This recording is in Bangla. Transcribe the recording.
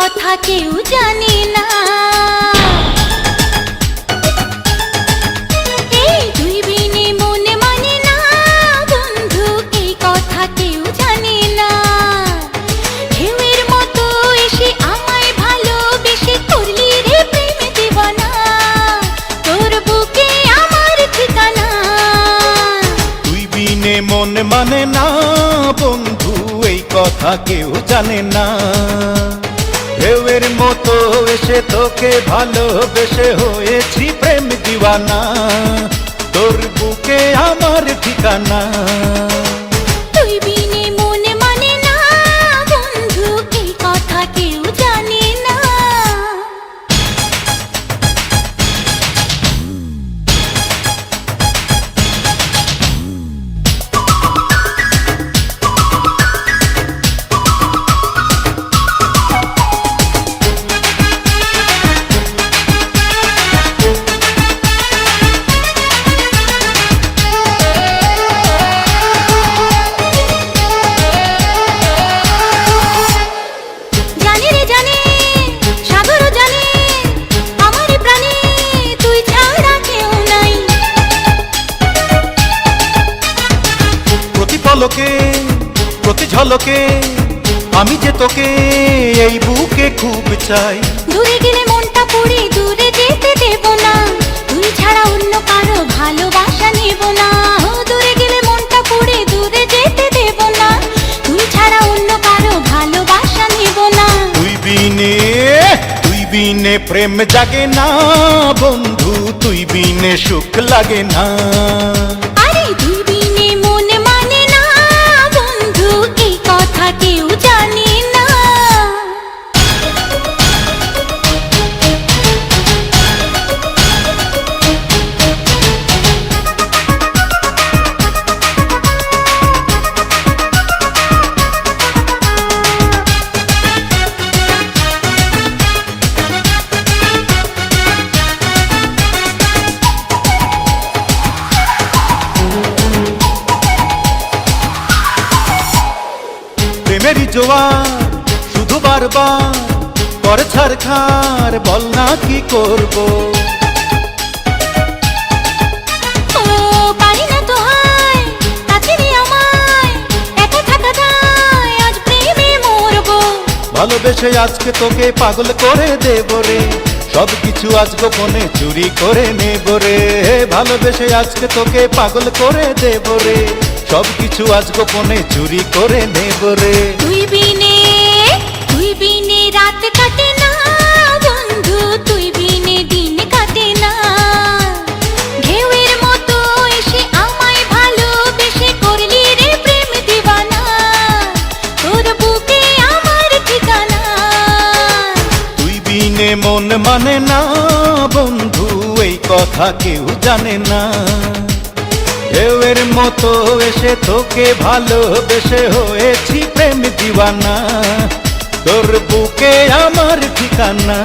কথা কেউ জানে না। এই তুই বিনে মন মানে না বন্ধু, এই কথা কেউ জানে না। ঢেউয়ের মতো এসে আমায় ভালোবেসে করলি রে প্রেম দিওয়ানা, তোর বুকে আমার ঠিকানা। তুই বিনে মন মানে না বন্ধু, এই কথা কেউ জানে না। ঢেউয়ের মতো এসে তোকে ভালোবেসে হয়েছি প্রেম দিওয়ানা, তোর বুকে আমার ঠিকানা। তুই বিনে মন মানে না বন্ধু, এই কথা কেউ জানে না। পলকে প্রতি ঝলকে আমি যে তোকে এই বুকে খুব চাই। দূরে গেলে মনটা পড়ে দূরে যেতে দেব না, তুই ছাড়া অন্য কারো ভালোবাসা নেব না। দূরে গেলে মনটা পড়ে দূরে যেতে দেব না, তুই ছাড়া অন্য কারো ভালোবাসা নেব না। তুই বিনে প্রেম জাগে না বন্ধু, তুই বিনে সুখ লাগে না। আরে তুই বিনে মন মানে না বন্ধু, এই কথা কেউ জানে না। প্রেমেরই জোয়ার শুধু বারবার করে ছারখার, বল না কি করব। ও পারি না তো হায় কাছে রে আমায়, একা থাকা দায় আজ প্রেমে মরবো। ভালোবেসে আজকে তোকে পাগল করে দেব রে, সব কিছু আজ গোপনে চুরি করে নেব রে। ভালোবেসে আজকে তোকে পাগল করে দেব রে, সব কিছু আজ গোপনে চুরি করে নেব রে। তুই বিনে রাত কাটে না বন্ধু, তুই বিনে দিন কাটে না। ঢেউয়ের মতো এসে আমায় ভালোবেসে করলি রে প্রেম দিওয়ানা, তোর বুকে আমার ঠিকানা। তুই বিনে মন মানে না বন্ধু, এই কথা কেউ জানে না। ঢেউয়ের মতো এসে তোকে ভালোবেসে হয়েছি প্রেম দিওয়ানা, তোর বুকে আমার ঠিকানা।